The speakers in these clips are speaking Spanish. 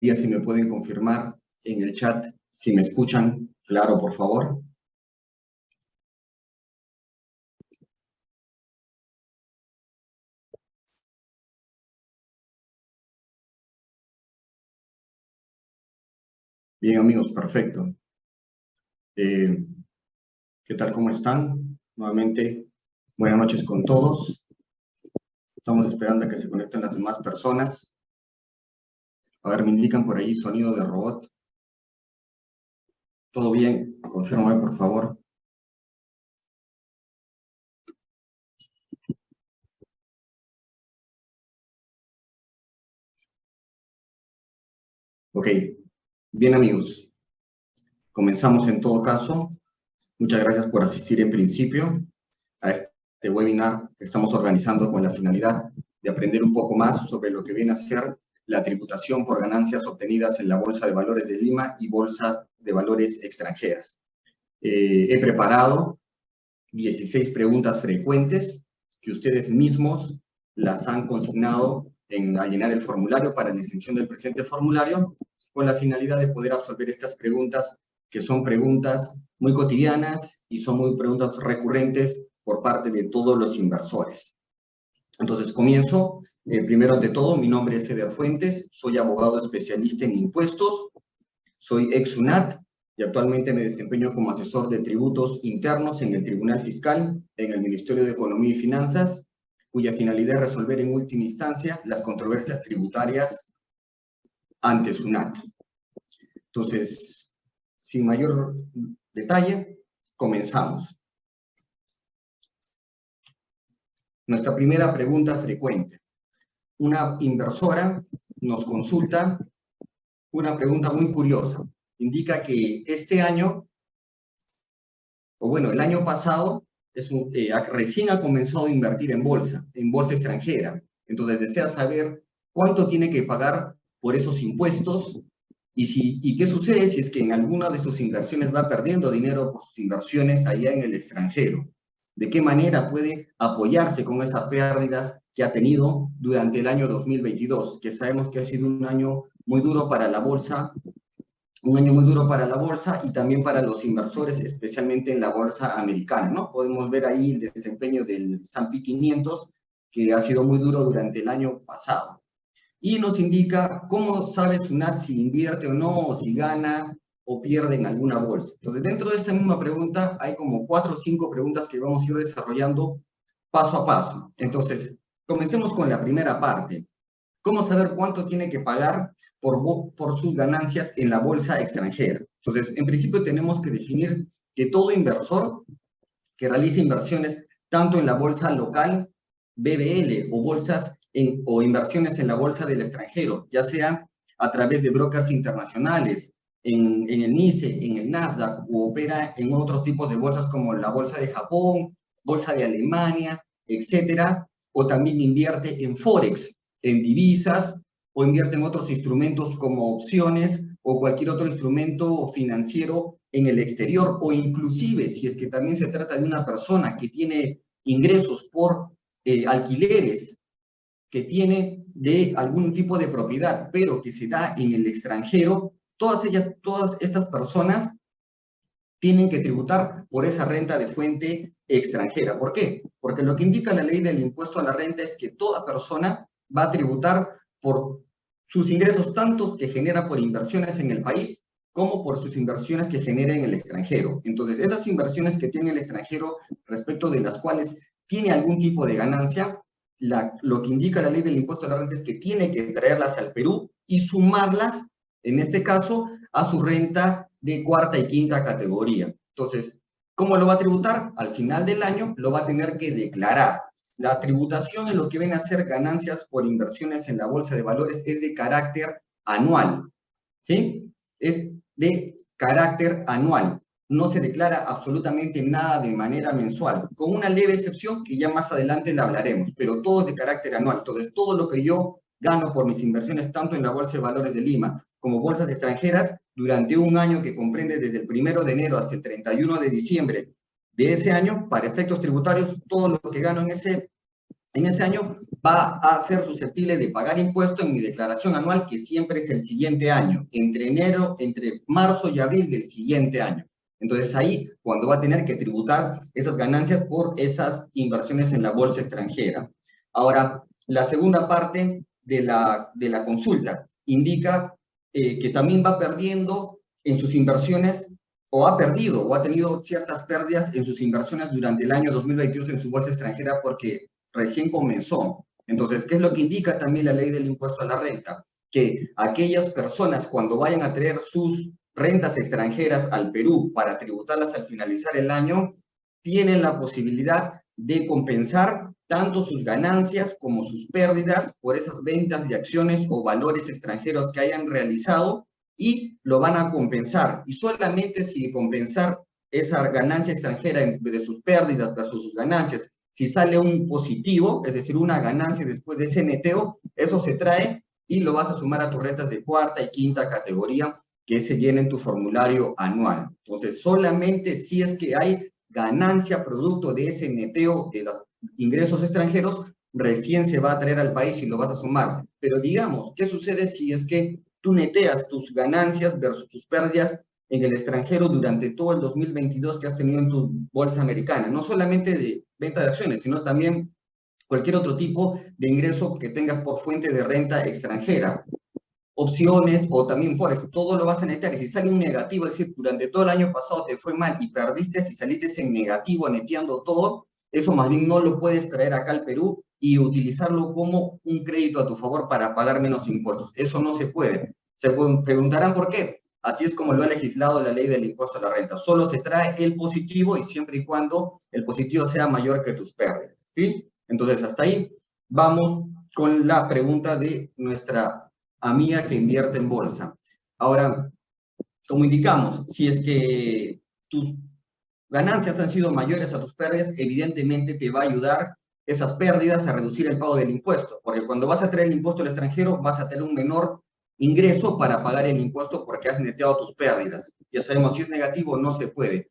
Si me pueden confirmar en el chat si me escuchan claro, por favor. Bien, amigos, perfecto. ¿Qué tal? ¿Cómo están? Nuevamente, buenas noches con todos. Estamos esperando a que se conecten las demás personas. A ver, me indican por ahí sonido de robot. ¿Todo bien? Confírmame, por favor. Ok. Bien, amigos. Comenzamos en todo caso. Muchas gracias por asistir en principio a este webinar que estamos organizando con la finalidad de aprender un poco más sobre lo que viene a ser la tributación por ganancias obtenidas en la Bolsa de Valores de Lima y bolsas de valores extranjeras. He preparado 16 preguntas frecuentes que ustedes mismos las han consignado a llenar el formulario para la inscripción del presente formulario, con la finalidad de poder absorber estas preguntas, que son preguntas muy cotidianas y son muy preguntas recurrentes por parte de todos los inversores. Entonces, comienzo. Primero ante todo, mi nombre es Eder Fuentes, soy abogado especialista en impuestos, soy ex SUNAT y actualmente me desempeño como asesor de tributos internos en el Tribunal Fiscal, en el Ministerio de Economía y Finanzas, cuya finalidad es resolver en última instancia las controversias tributarias ante SUNAT. Entonces, sin mayor detalle, comenzamos. Nuestra primera pregunta frecuente. Una inversora nos consulta una pregunta muy curiosa. Indica que este año, o bueno, el año pasado, recién ha comenzado a invertir en bolsa extranjera. Entonces desea saber cuánto tiene que pagar por esos impuestos y qué sucede si es que en alguna de sus inversiones va perdiendo dinero por sus inversiones allá en el extranjero. ¿De qué manera puede apoyarse con esas pérdidas que ha tenido durante el año 2022? Que sabemos que ha sido un año muy duro para la bolsa, y también para los inversores, especialmente en la bolsa americana, ¿no? Podemos ver ahí el desempeño del S&P 500, que ha sido muy duro durante el año pasado. Y nos indica cómo sabe SUNAT si invierte o no, o si gana o pierde en alguna bolsa. Entonces, dentro de esta misma pregunta, hay como 4 o 5 preguntas que vamos a ir desarrollando paso a paso. Entonces, comencemos con la primera parte. ¿Cómo saber cuánto tiene que pagar por sus ganancias en la bolsa extranjera? Entonces, en principio tenemos que definir que todo inversor que realice inversiones tanto en la bolsa local, BBL, o inversiones en la bolsa del extranjero, ya sea a través de brokers internacionales, en el NYSE, en el Nasdaq, o opera en otros tipos de bolsas como la bolsa de Japón, bolsa de Alemania, etcétera, o también invierte en Forex, en divisas, o invierte en otros instrumentos como opciones o cualquier otro instrumento financiero en el exterior, o inclusive si es que también se trata de una persona que tiene ingresos por alquileres que tiene de algún tipo de propiedad, pero que se da en el extranjero, todas estas personas tienen que tributar por esa renta de fuente extranjera. ¿Por qué? Porque lo que indica la ley del impuesto a la renta es que toda persona va a tributar por sus ingresos, tanto que genera por inversiones en el país, como por sus inversiones que genera en el extranjero. Entonces, esas inversiones que tiene el extranjero, respecto de las cuales tiene algún tipo de ganancia, lo que indica la ley del impuesto a la renta es que tiene que traerlas al Perú y sumarlas, en este caso, a su renta de cuarta y quinta categoría. Entonces, ¿cómo lo va a tributar? Al final del año lo va a tener que declarar. La tributación en lo que ven a ser ganancias por inversiones en la bolsa de valores es de carácter anual, ¿sí? Es de carácter anual. No se declara absolutamente nada de manera mensual, con una leve excepción que ya más adelante la hablaremos, pero todo es de carácter anual. Entonces, todo lo que yo gano por mis inversiones, tanto en la Bolsa de Valores de Lima como bolsas extranjeras, durante un año que comprende desde el 1 de enero hasta el 31 de diciembre de ese año, para efectos tributarios, todo lo que gano en ese en ese año va a ser susceptible de pagar impuesto en mi declaración anual, que siempre es el siguiente año, entre marzo y abril del siguiente año. Entonces ahí, cuando va a tener que tributar esas ganancias por esas inversiones en la bolsa extranjera. Ahora, la segunda parte de la consulta indica que también va perdiendo en sus inversiones, o ha perdido, o ha tenido ciertas pérdidas en sus inversiones durante el año 2022 en su bolsa extranjera porque recién comenzó. Entonces, ¿qué es lo que indica también la ley del impuesto a la renta? Que aquellas personas, cuando vayan a traer sus rentas extranjeras al Perú para tributarlas al finalizar el año, tienen la posibilidad de compensar tanto sus ganancias como sus pérdidas por esas ventas de acciones o valores extranjeros que hayan realizado, y lo van a compensar. Y solamente si compensar esa ganancia extranjera de sus pérdidas versus sus ganancias, si sale un positivo, es decir, una ganancia después de ese neteo, eso se trae y lo vas a sumar a tus rentas de cuarta y quinta categoría que se llena en tu formulario anual. Entonces, solamente si es que hay ganancia producto de ese neteo de los ingresos extranjeros, recién se va a traer al país y lo vas a sumar. Pero digamos, ¿qué sucede si es que tú neteas tus ganancias versus tus pérdidas en el extranjero durante todo el 2022 que has tenido en tu bolsa americana? No solamente de venta de acciones, sino también cualquier otro tipo de ingreso que tengas por fuente de renta extranjera, opciones o también forex, todo lo vas a netear. Y si sale un negativo, es decir, durante todo el año pasado te fue mal y perdiste, si saliste en negativo neteando todo, eso más bien no lo puedes traer acá al Perú y utilizarlo como un crédito a tu favor para pagar menos impuestos. Eso no se puede. Se preguntarán por qué. Así es como lo ha legislado la ley del impuesto a la renta. Solo se trae el positivo y siempre y cuando el positivo sea mayor que tus pérdidas, ¿sí? Entonces, hasta ahí vamos con la pregunta de nuestra amiga que invierte en bolsa. Ahora, como indicamos, si es que tus ganancias han sido mayores a tus pérdidas, evidentemente te va a ayudar esas pérdidas a reducir el pago del impuesto, porque cuando vas a traer el impuesto al extranjero vas a tener un menor ingreso para pagar el impuesto porque has neteado tus pérdidas. Ya sabemos, si es negativo no se puede.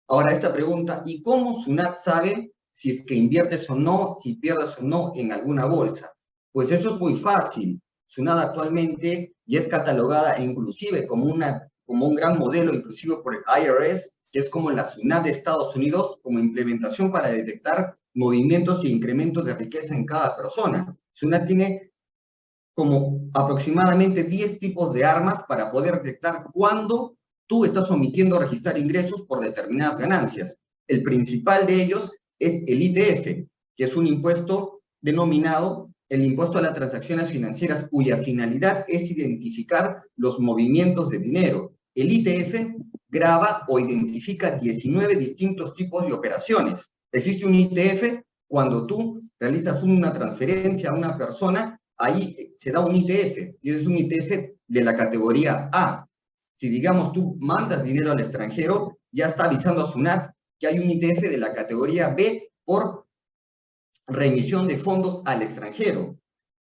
Ahora esta pregunta, ¿y cómo SUNAT sabe si es que inviertes o no, si pierdes o no en alguna bolsa? Pues eso es muy fácil. SUNAT actualmente ya es catalogada inclusive como un gran modelo, inclusive por el IRS, que es como la SUNAT de Estados Unidos, como implementación para detectar movimientos e incrementos de riqueza en cada persona. SUNAT tiene como aproximadamente 10 tipos de armas para poder detectar cuándo tú estás omitiendo registrar ingresos por determinadas ganancias. El principal de ellos es el ITF, que es un impuesto denominado el impuesto a las transacciones financieras, cuya finalidad es identificar los movimientos de dinero. El ITF graba o identifica 19 distintos tipos de operaciones. Existe un ITF cuando tú realizas una transferencia a una persona, ahí se da un ITF, y es un ITF de la categoría A. Si, digamos, tú mandas dinero al extranjero, ya está avisando a SUNAT que hay un ITF de la categoría B por remisión de fondos al extranjero.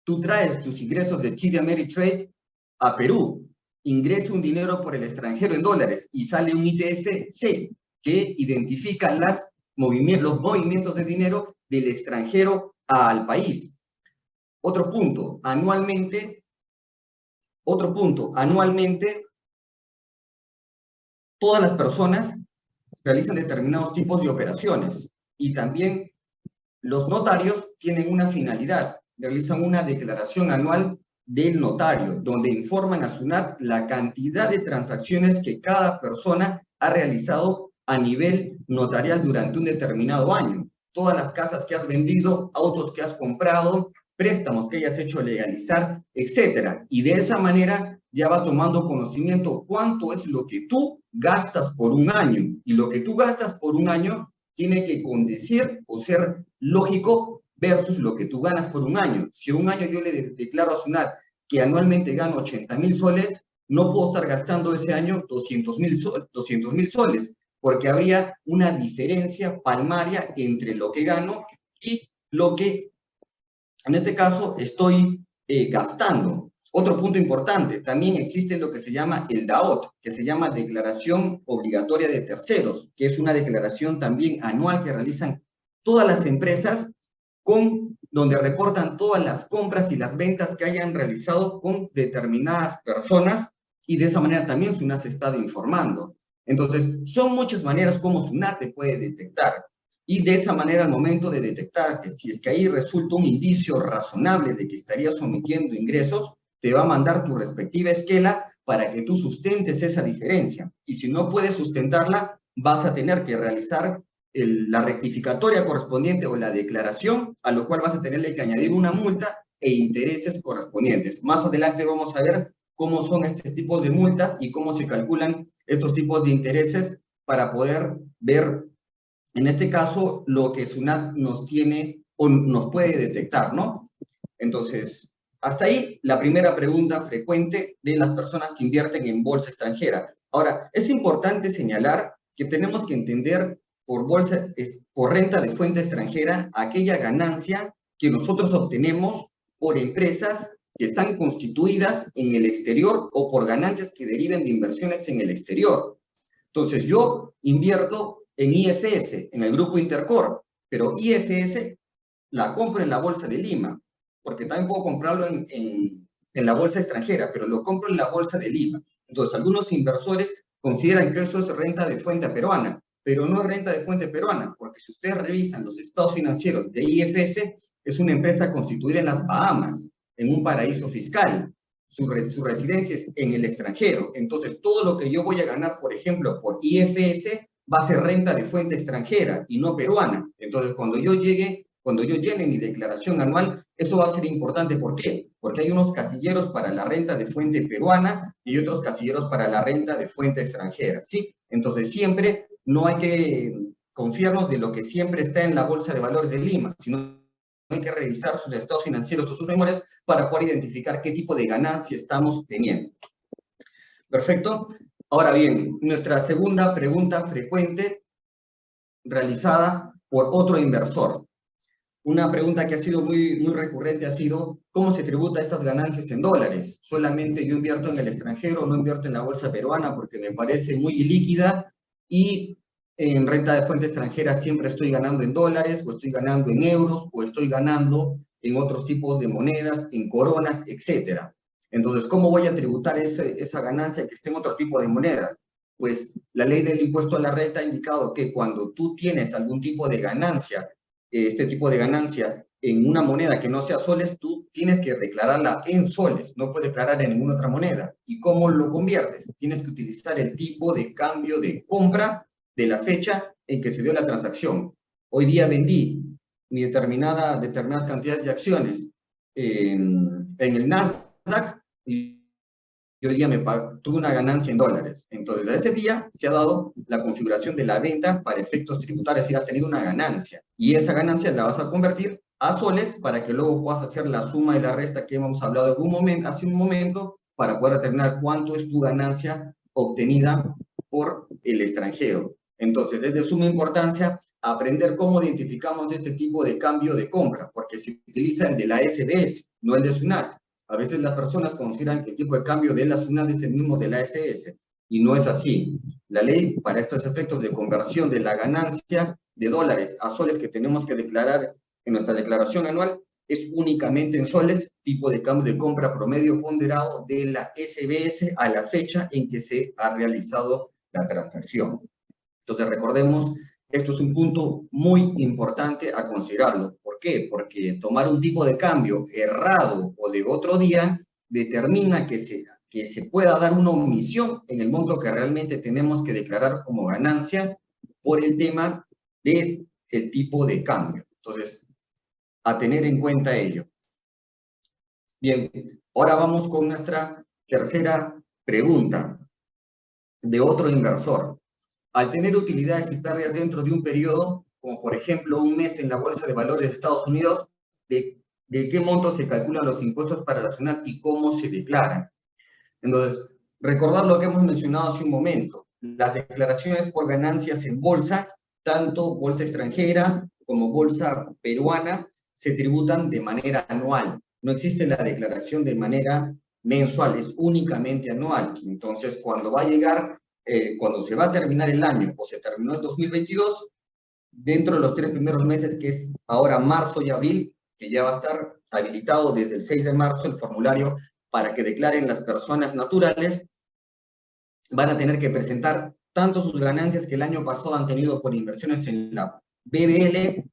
Tú traes tus ingresos de Chile Ameritrade a Perú, ingresa un dinero por el extranjero en dólares y sale un ITF-C que identifica los movimientos de dinero del extranjero al país. Otro punto, anualmente, todas las personas realizan determinados tipos de operaciones y también los notarios tienen una finalidad, realizan una declaración anual del notario, donde informan a SUNAT la cantidad de transacciones que cada persona ha realizado a nivel notarial durante un determinado año. Todas las casas que has vendido, autos que has comprado, préstamos que hayas hecho legalizar, etcétera. Y de esa manera ya va tomando conocimiento cuánto es lo que tú gastas por un año. Y lo que tú gastas por un año tiene que condecir o ser lógico versus lo que tú ganas por un año. Si un año yo le declaro a SUNAT que anualmente gano 80,000 soles, no puedo estar gastando ese año 200,000 soles, porque habría una diferencia palmaria entre lo que gano y lo que, en este caso, estoy gastando. Otro punto importante, también existe lo que se llama el DAOT, que se llama Declaración Obligatoria de Terceros, que es una declaración también anual que realizan todas las empresas con donde reportan todas las compras y las ventas que hayan realizado con determinadas personas, y de esa manera también SUNAT se está informando. Entonces, son muchas maneras como SUNAT te puede detectar, y de esa manera al momento de detectar que si es que ahí resulta un indicio razonable de que estarías omitiendo ingresos, te va a mandar tu respectiva esquela para que tú sustentes esa diferencia. Y si no puedes sustentarla, vas a tener que realizar la rectificatoria correspondiente o la declaración, a lo cual vas a tenerle que añadir una multa e intereses correspondientes. Más adelante vamos a ver cómo son estos tipos de multas y cómo se calculan estos tipos de intereses para poder ver, en este caso, lo que SUNAT nos tiene o nos puede detectar, ¿no? Entonces, hasta ahí la primera pregunta frecuente de las personas que invierten en bolsa extranjera. Ahora, es importante señalar que tenemos que entender por renta de fuente extranjera aquella ganancia que nosotros obtenemos por empresas que están constituidas en el exterior o por ganancias que deriven de inversiones en el exterior. Entonces, yo invierto en IFS, en el grupo Intercorp, pero IFS la compro en la bolsa de Lima, porque también puedo comprarlo en la bolsa extranjera, pero lo compro en la bolsa de Lima. Entonces, algunos inversores consideran que eso es renta de fuente peruana, pero no es renta de fuente peruana, porque si ustedes revisan los estados financieros de IFS, es una empresa constituida en las Bahamas, en un paraíso fiscal. Su residencia es en el extranjero. Entonces, todo lo que yo voy a ganar, por ejemplo, por IFS, va a ser renta de fuente extranjera y no peruana. Entonces, cuando yo llene mi declaración anual, eso va a ser importante. ¿Por qué? Porque hay unos casilleros para la renta de fuente peruana y otros casilleros para la renta de fuente extranjera, ¿sí? Entonces, siempre no hay que confiarnos de lo que siempre está en la Bolsa de Valores de Lima, sino hay que revisar sus estados financieros o sus memorias para poder identificar qué tipo de ganancia estamos teniendo. Perfecto. Ahora bien, nuestra segunda pregunta frecuente realizada por otro inversor. Una pregunta que ha sido muy recurrente ha sido, ¿cómo se tributa estas ganancias en dólares? ¿Solamente yo invierto en el extranjero, no invierto en la bolsa peruana porque me parece muy ilíquida, y en renta de fuente extranjera siempre estoy ganando en dólares, o estoy ganando en euros, o estoy ganando en otros tipos de monedas, en coronas, etcétera? Entonces, ¿cómo voy a tributar esa ganancia que esté en otro tipo de moneda? Pues la ley del impuesto a la renta ha indicado que cuando tú tienes algún tipo de ganancia, este tipo de ganancia en una moneda que no sea soles, tú tienes que declararla en soles, no puedes declarar en ninguna otra moneda. ¿Y cómo lo conviertes? Tienes que utilizar el tipo de cambio de compra de la fecha en que se dio la transacción. Hoy día vendí mi determinadas cantidades de acciones en el Nasdaq, y hoy día tuve una ganancia en dólares. Entonces, a ese día se ha dado la configuración de la venta para efectos tributarios y has tenido una ganancia. Y esa ganancia la vas a convertir a soles para que luego puedas hacer la suma y la resta que hemos hablado hace un momento, para poder determinar cuánto es tu ganancia obtenida por el extranjero. Entonces, es de suma importancia aprender cómo identificamos este tipo de cambio de compra, porque se utiliza el de la SBS, no el de SUNAT. A veces las personas consideran que el tipo de cambio de la SUNAT es el mismo de la SS, y no es así. La ley, para estos efectos de conversión de la ganancia de dólares a soles que tenemos que declarar en nuestra declaración anual, es únicamente en soles, tipo de cambio de compra promedio ponderado de la SBS a la fecha en que se ha realizado la transacción. Entonces, recordemos, esto es un punto muy importante a considerarlo. ¿Por qué? Porque tomar un tipo de cambio errado o de otro día determina que se pueda dar una omisión en el monto que realmente tenemos que declarar como ganancia por el tema del tipo de cambio. Entonces, a tener en cuenta ello. Bien, ahora vamos con nuestra tercera pregunta de otro inversor. Al tener utilidades y pérdidas dentro de un periodo, como por ejemplo un mes en la Bolsa de Valores de Estados Unidos, ¿de qué monto se calculan los impuestos para la SUNAT y cómo se declaran? Entonces, recordar lo que hemos mencionado hace un momento, las declaraciones por ganancias en bolsa, tanto bolsa extranjera como bolsa peruana, se tributan de manera anual. No existe la declaración de manera mensual, es únicamente anual. Entonces, cuando va a llegar, cuando se va a terminar el año o se terminó el 2022, dentro de los 3 primeros meses, que es ahora marzo y abril, que ya va a estar habilitado desde el 6 de marzo el formulario para que declaren las personas naturales, van a tener que presentar tanto sus ganancias que el año pasado han tenido por inversiones en la BBL,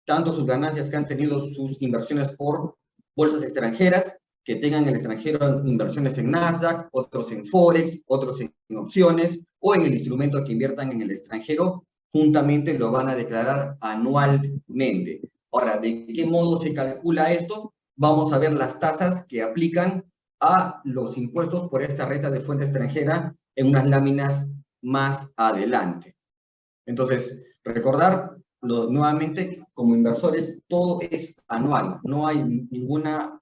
tanto sus ganancias que han tenido sus inversiones por bolsas extranjeras, que tengan en el extranjero inversiones en Nasdaq, otros en Forex, otros en opciones, o en el instrumento que inviertan en el extranjero, juntamente lo van a declarar anualmente. Ahora, ¿de qué modo se calcula esto? Vamos a ver las tasas que aplican a los impuestos por esta renta de fuente extranjera en unas láminas más adelante. Entonces, recordar nuevamente, como inversores, todo es anual, no hay ninguna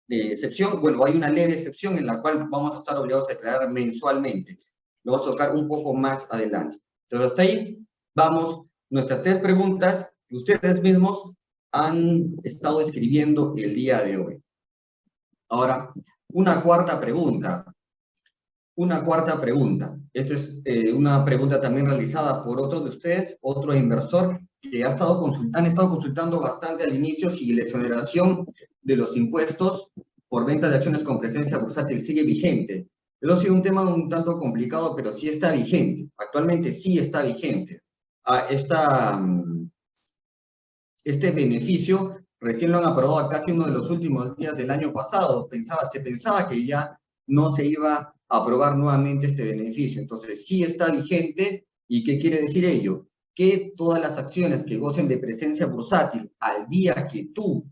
excepción. Bueno, hay una leve excepción en la cual vamos a estar obligados a declarar mensualmente. Lo vamos a tocar un poco más adelante. Entonces, hasta ahí vamos nuestras 3 preguntas que ustedes mismos han estado escribiendo el día de hoy. Ahora, una cuarta pregunta. Esta es una pregunta también realizada por otro de ustedes, otro inversor, que han estado consultando bastante al inicio si la exoneración de los impuestos por venta de acciones con presencia bursátil sigue vigente. Eso ha sido un tema un tanto complicado, pero sí está vigente. Actualmente sí está vigente. Este beneficio recién lo han aprobado casi uno de los últimos días del año pasado. Se pensaba que ya no se iba a aprobar nuevamente este beneficio. Entonces, sí está vigente. ¿Y qué quiere decir ello? Que todas las acciones que gocen de presencia bursátil al día que tú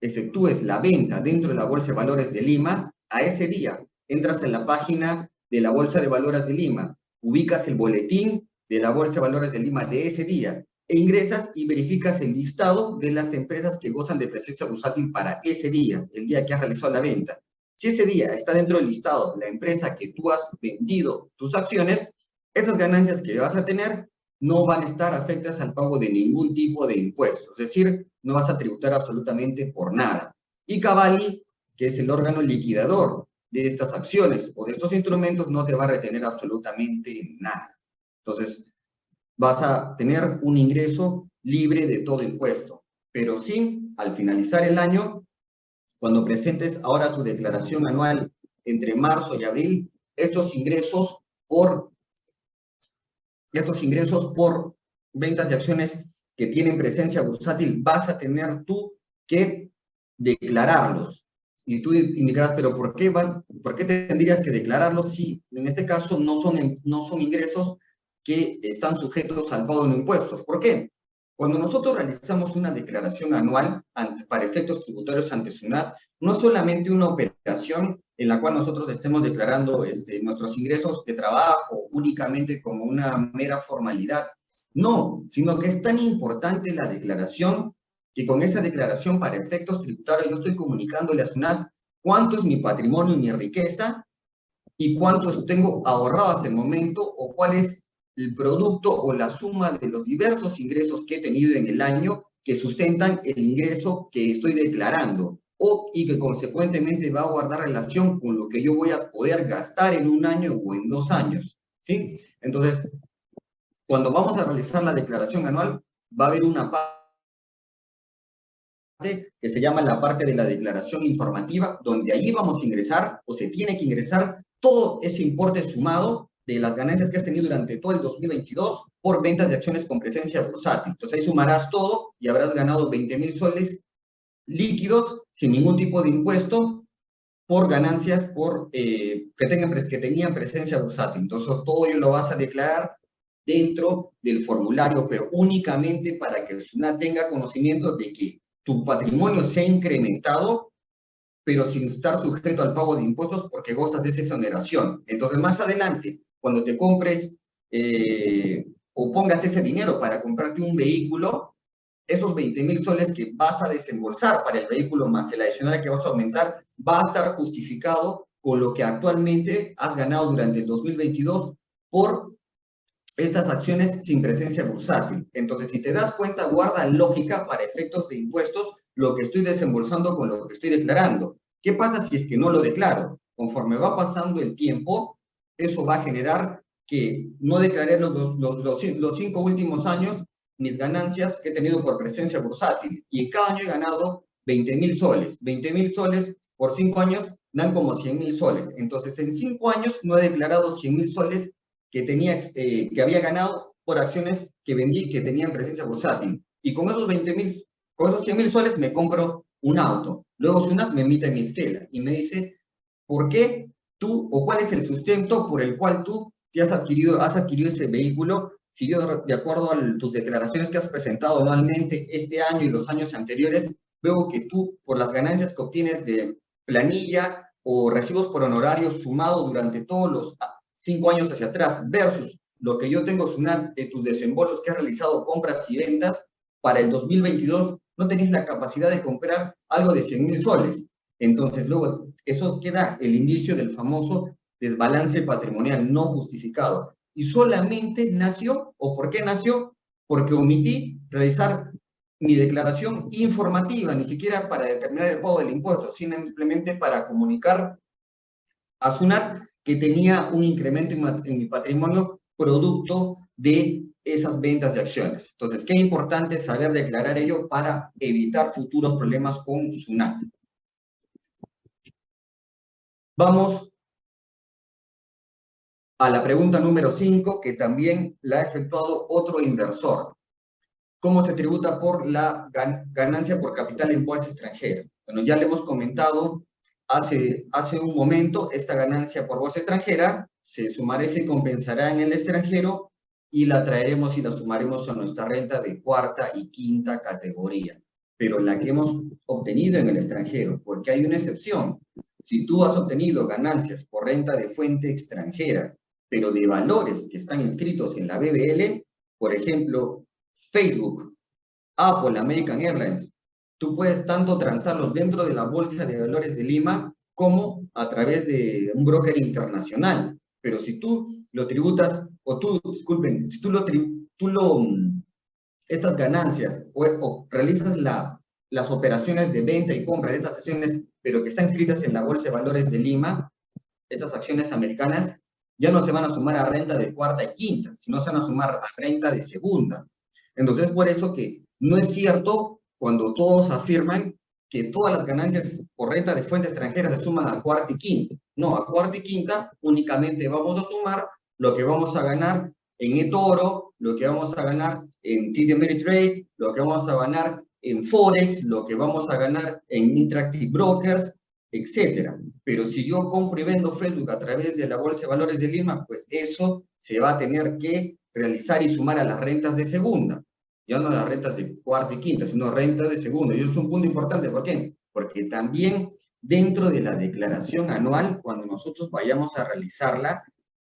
efectúes la venta dentro de la Bolsa de Valores de Lima, a ese día entras en la página de la Bolsa de Valores de Lima, ubicas el boletín de la Bolsa de Valores de Lima de ese día, e ingresas y verificas el listado de las empresas que gozan de presencia bursátil para ese día, el día que has realizado la venta. Si ese día está dentro del listado la empresa que tú has vendido tus acciones, esas ganancias que vas a tener no van a estar afectadas al pago de ningún tipo de impuestos, es decir, no vas a tributar absolutamente por nada. Y Cavalli, que es el órgano liquidador de estas acciones o de estos instrumentos, no te va a retener absolutamente nada. Entonces, vas a tener un ingreso libre de todo impuesto. Pero sí, al finalizar el año, cuando presentes ahora tu declaración anual entre marzo y abril, estos ingresos por ventas de acciones que tienen presencia bursátil, vas a tener tú que declararlos. Y tú indicarás, pero ¿por qué tendrías que declararlos si en este caso no son ingresos que están sujetos al pago de impuestos? ¿Por qué? Cuando nosotros realizamos una declaración anual para efectos tributarios ante SUNAT, no es solamente una operación en la cual nosotros estemos declarando nuestros ingresos de trabajo únicamente como una mera formalidad. No, sino que es tan importante la declaración que con esa declaración para efectos tributarios yo estoy comunicándole a SUNAT cuánto es mi patrimonio y mi riqueza y cuántos tengo ahorrado hasta el momento o cuál es el producto o la suma de los diversos ingresos que he tenido en el año que sustentan el ingreso que estoy declarando y que consecuentemente va a guardar relación con lo que yo voy a poder gastar en un año o en 2 años, ¿sí? Entonces, cuando vamos a realizar la declaración anual, va a haber una parte que se llama la parte de la declaración informativa, donde ahí vamos a ingresar, o se tiene que ingresar, todo ese importe sumado de las ganancias que has tenido durante todo el 2022 por ventas de acciones con presencia bursátil. Entonces ahí sumarás todo y habrás ganado 20,000 soles líquidos sin ningún tipo de impuesto por ganancias que tenían presencia bursátil. Entonces todo ello lo vas a declarar dentro del formulario, pero únicamente para que el SUNAT tenga conocimiento de que tu patrimonio se ha incrementado, pero sin estar sujeto al pago de impuestos porque gozas de esa exoneración. Entonces, más adelante, cuando te compres o pongas ese dinero para comprarte un vehículo, esos 20,000 soles que vas a desembolsar para el vehículo más el adicional que vas a aumentar, va a estar justificado con lo que actualmente has ganado durante el 2022 por estas acciones sin presencia bursátil. Entonces, si te das cuenta, guarda lógica para efectos de impuestos lo que estoy desembolsando con lo que estoy declarando. ¿Qué pasa si es que no lo declaro? Conforme va pasando el tiempo, eso va a generar que no declaré los 5 últimos años mis ganancias que he tenido por presencia bursátil. Y cada año he ganado 20.000 soles. 20.000 soles por 5 años dan como 100.000 soles. Entonces, en 5 años no he declarado 100.000 soles que había ganado por acciones que vendí que tenían presencia bursátil. Y con esos 20.000, con esos 100.000 soles me compro un auto. Luego Sunat me emite mi esquela y me dice, ¿por qué tú, o cuál es el sustento por el cual tú te has adquirido ese vehículo? Si yo, de acuerdo a tus declaraciones que has presentado anualmente este año y los años anteriores, veo que tú, por las ganancias que obtienes de planilla o recibos por honorarios sumados durante todos los 5 años hacia atrás, versus lo que yo tengo Sunat de tus desembolsos que has realizado, compras y ventas, para el 2022 no tenéis la capacidad de comprar algo de 100.000 soles. Entonces, luego, eso queda el indicio del famoso desbalance patrimonial no justificado. Y solamente nació, ¿o por qué nació? Porque omití realizar mi declaración informativa, ni siquiera para determinar el pago del impuesto, sino simplemente para comunicar a SUNAT que tenía un incremento en mi patrimonio producto de esas ventas de acciones. Entonces, qué importante saber declarar ello para evitar futuros problemas con SUNAT. Vamos a la pregunta número 5, que también la ha efectuado otro inversor. ¿Cómo se tributa por la ganancia por capital en bolsa extranjera? Bueno, ya le hemos comentado hace un momento, esta ganancia por bolsa extranjera se sumará y se compensará en el extranjero y la traeremos y la sumaremos a nuestra renta de cuarta y quinta categoría. Pero la que hemos obtenido en el extranjero, porque hay una excepción. Si tú has obtenido ganancias por renta de fuente extranjera, pero de valores que están inscritos en la BBL, por ejemplo, Facebook, Apple, American Airlines, tú puedes tanto transarlos dentro de la Bolsa de Valores de Lima como a través de un broker internacional. Pero si tú lo tributas, o tú, disculpen, si estas ganancias o realizas las operaciones de venta y compra de estas acciones, pero que están inscritas en la Bolsa de Valores de Lima, estas acciones americanas, ya no se van a sumar a renta de cuarta y quinta, sino se van a sumar a renta de segunda. Entonces, por eso que no es cierto cuando todos afirman que todas las ganancias por renta de fuente extranjera se suman a cuarta y quinta. No, a cuarta y quinta únicamente vamos a sumar lo que vamos a ganar en eToro, lo que vamos a ganar en TD Ameritrade, lo que vamos a ganar en Forex, lo que vamos a ganar en Interactive Brokers, etcétera. Pero si yo compro y vendo Facebook a través de la Bolsa de Valores de Lima, pues eso se va a tener que realizar y sumar a las rentas de segunda. Ya no las rentas de cuarta y quinta, sino rentas de segunda. Y eso es un punto importante. ¿Por qué? Porque también dentro de la declaración anual, cuando nosotros vayamos a realizarla,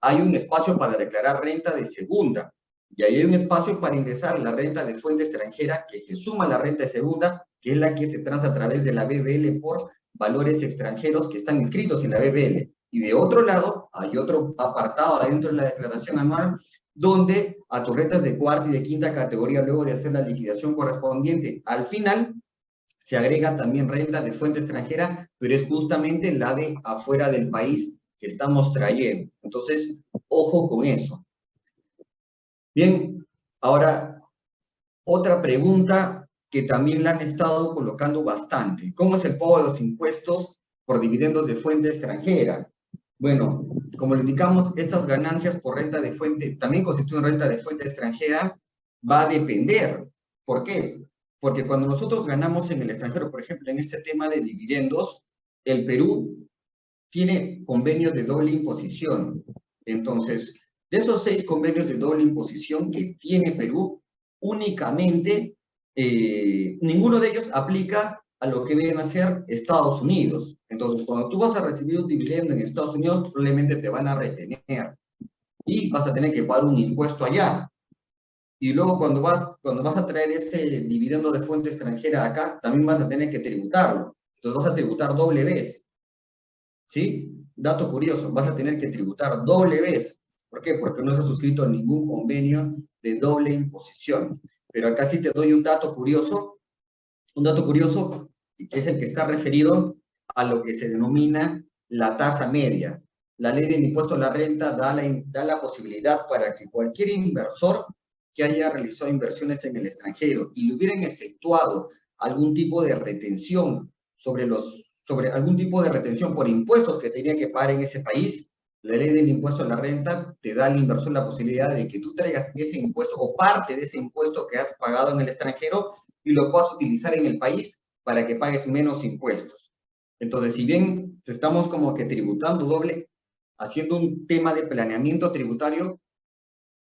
hay un espacio para declarar renta de segunda. Y ahí hay un espacio para ingresar la renta de fuente extranjera que se suma a la renta de segunda, que es la que se transa a través de la BBL por valores extranjeros que están inscritos en la BBL. Y de otro lado, hay otro apartado dentro de la declaración anual donde a tus rentas de cuarta y de quinta categoría, luego de hacer la liquidación correspondiente al final, se agrega también renta de fuente extranjera, pero es justamente la de afuera del país que estamos trayendo. Entonces, ojo con eso. Bien, ahora, otra pregunta que también la han estado colocando bastante. ¿Cómo es el pago de los impuestos por dividendos de fuente extranjera? Bueno, como lo indicamos, estas ganancias por renta de fuente, también constituyen renta de fuente extranjera, va a depender. ¿Por qué? Porque cuando nosotros ganamos en el extranjero, por ejemplo, en este tema de dividendos, el Perú tiene convenios de doble imposición. Entonces, de esos 6 convenios de doble imposición que tiene Perú, únicamente ninguno de ellos aplica a lo que viene a ser Estados Unidos. Entonces, cuando tú vas a recibir un dividendo en Estados Unidos, probablemente te van a retener y vas a tener que pagar un impuesto allá. Y luego cuando vas a traer ese dividendo de fuente extranjera acá, también vas a tener que tributarlo. Entonces vas a tributar doble vez. ¿Sí? Dato curioso, vas a tener que tributar doble vez. ¿Por qué? Porque no se ha suscrito ningún convenio de doble imposición. Pero acá sí te doy un dato curioso que es el que está referido a lo que se denomina la tasa media. La ley del impuesto a la renta da la posibilidad para que cualquier inversor que haya realizado inversiones en el extranjero y lo hubieran efectuado algún tipo de retención sobre algún tipo de retención por impuestos que tenía que pagar en ese país. La ley del impuesto a la renta te da al inversor la posibilidad de que tú traigas ese impuesto o parte de ese impuesto que has pagado en el extranjero y lo puedas utilizar en el país para que pagues menos impuestos. Entonces, si bien estamos como que tributando doble, haciendo un tema de planeamiento tributario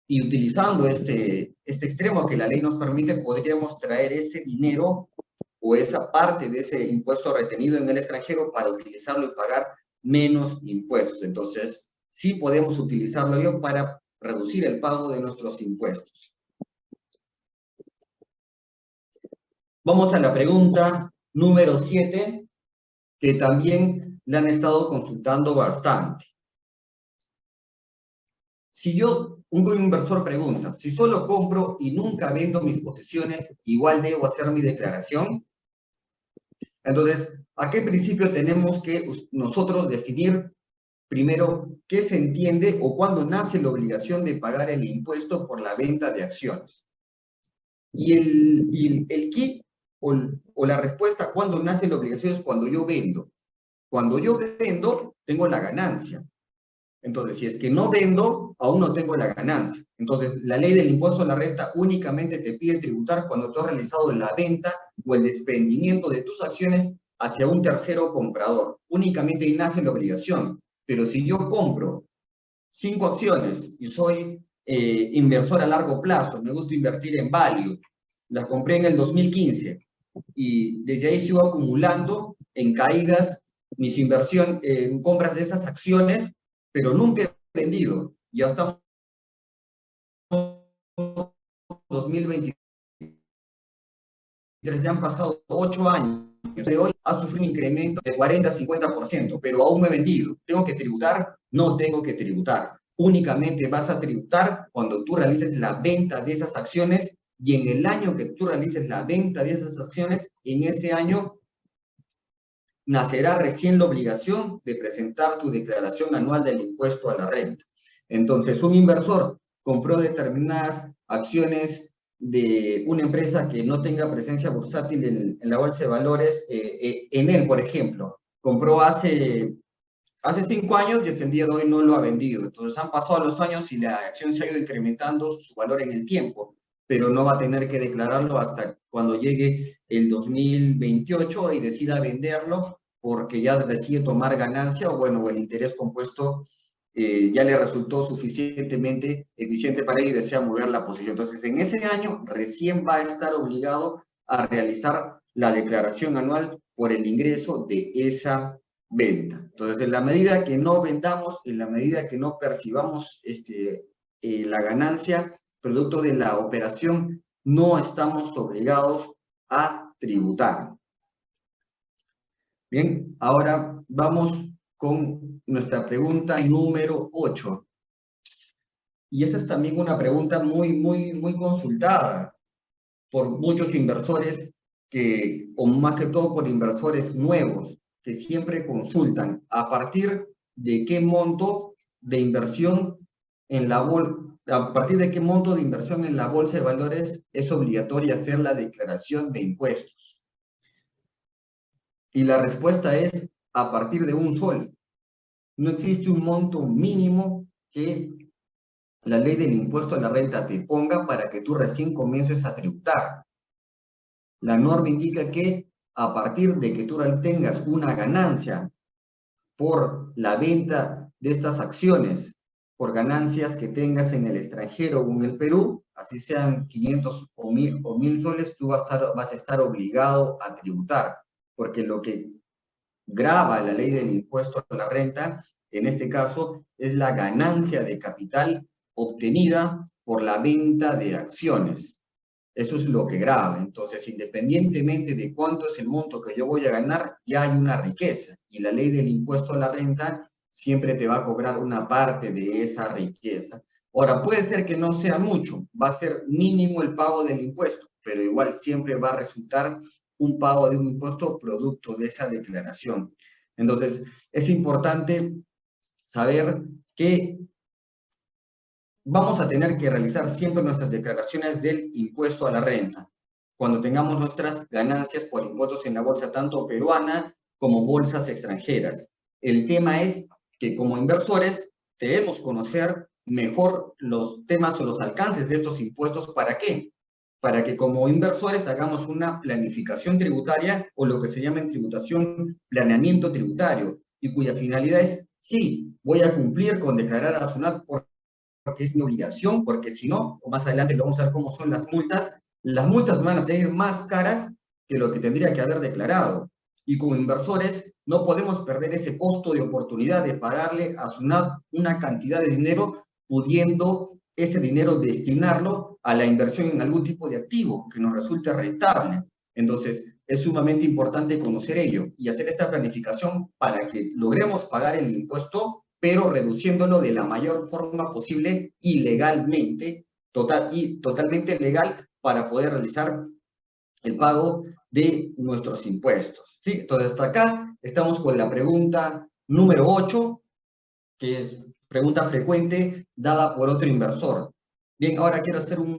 y utilizando este extremo que la ley nos permite, podríamos traer ese dinero o esa parte de ese impuesto retenido en el extranjero para utilizarlo y pagar menos impuestos. Entonces, sí podemos utilizarlo yo para reducir el pago de nuestros impuestos. Vamos a la pregunta número 7, que también le han estado consultando bastante. Si yo, un inversor pregunta, si solo compro y nunca vendo mis posesiones, ¿igual debo hacer mi declaración? Entonces, ¿a qué principio tenemos que nosotros definir primero qué se entiende o cuándo nace la obligación de pagar el impuesto por la venta de acciones? Y el key o la respuesta cuándo nace la obligación es cuando yo vendo. Cuando yo vendo, tengo la ganancia. Entonces, si es que no vendo, aún no tengo la ganancia. Entonces, la ley del impuesto a la renta únicamente te pide tributar cuando tú has realizado la venta o el desprendimiento de tus acciones hacia un tercero comprador. Únicamente ahí nace la obligación. Pero si yo compro 5 acciones y soy inversor a largo plazo, me gusta invertir en value, las compré en el 2015 y desde ahí sigo acumulando en caídas mis inversiones, en compras de esas acciones, pero nunca he vendido. Ya estamos en 2023, ya han pasado 8 años. De hoy ha sufrido un incremento de 40-50%, pero aún no he vendido. ¿Tengo que tributar? No tengo que tributar. Únicamente vas a tributar cuando tú realices la venta de esas acciones y en el año que tú realices la venta de esas acciones, en ese año nacerá recién la obligación de presentar tu declaración anual del impuesto a la renta. Entonces, un inversor compró determinadas acciones de una empresa que no tenga presencia bursátil en la bolsa de valores, en él, por ejemplo, compró hace 5 años y hasta el día de hoy no lo ha vendido. Entonces han pasado los años y la acción se ha ido incrementando su valor en el tiempo, pero no va a tener que declararlo hasta cuando llegue el 2028 y decida venderlo porque ya decide tomar ganancia o bueno, el interés compuesto ya le resultó suficientemente eficiente para él y desea mover la posición. Entonces en ese año recién va a estar obligado a realizar la declaración anual por el ingreso de esa venta. Entonces, en la medida que no vendamos, en la medida que no percibamos la ganancia producto de la operación, no estamos obligados a tributar. Bien, ahora vamos con nuestra pregunta número 8. Y esa es también una pregunta muy consultada por muchos inversores o más que todo por inversores nuevos, que siempre consultan a partir de qué monto de inversión en la a partir de qué monto de inversión en la bolsa de valores es obligatoria hacer la declaración de impuestos. Y la respuesta es a partir de un sol. No existe un monto mínimo que la ley del impuesto a la renta te ponga para que tú recién comiences a tributar. La norma indica que a partir de que tú tengas una ganancia por la venta de estas acciones, por ganancias que tengas en el extranjero o en el Perú, así sean 500 o 1000 soles, tú vas a estar obligado a tributar, porque lo que grava la ley del impuesto a la renta, en este caso, es la ganancia de capital obtenida por la venta de acciones. Eso es lo que grava. Entonces, independientemente de cuánto es el monto que yo voy a ganar, ya hay una riqueza. Y la ley del impuesto a la renta siempre te va a cobrar una parte de esa riqueza. Ahora, puede ser que no sea mucho, va a ser mínimo el pago del impuesto, pero igual siempre va a resultar un pago de un impuesto producto de esa declaración. Entonces, es importante saber que vamos a tener que realizar siempre nuestras declaraciones del impuesto a la renta. cuando tengamos nuestras ganancias por impuestos en la bolsa, tanto peruana como bolsas extranjeras. El tema es que como inversores debemos conocer mejor los temas o los alcances de estos impuestos. ¿Para qué? Para que como inversores hagamos una planificación tributaria o lo que se llama en tributación planeamiento tributario, y cuya finalidad es, sí, voy a cumplir con declarar a SUNAT porque es mi obligación, porque si no, o más adelante lo vamos a ver cómo son las multas van a salir más caras que lo que tendría que haber declarado. Y como inversores no podemos perder ese costo de oportunidad de pagarle a SUNAT una cantidad de dinero, pudiendo ese dinero destinarlo a la inversión en algún tipo de activo que nos resulte rentable. Entonces, es sumamente importante conocer ello y hacer esta planificación para que logremos pagar el impuesto, pero reduciéndolo de la mayor forma posible y legalmente, totalmente legal, para poder realizar el pago de nuestros impuestos. ¿Sí? Entonces, hasta acá estamos con la pregunta número 8, que es pregunta frecuente dada por otro inversor. Bien, ahora quiero hacer un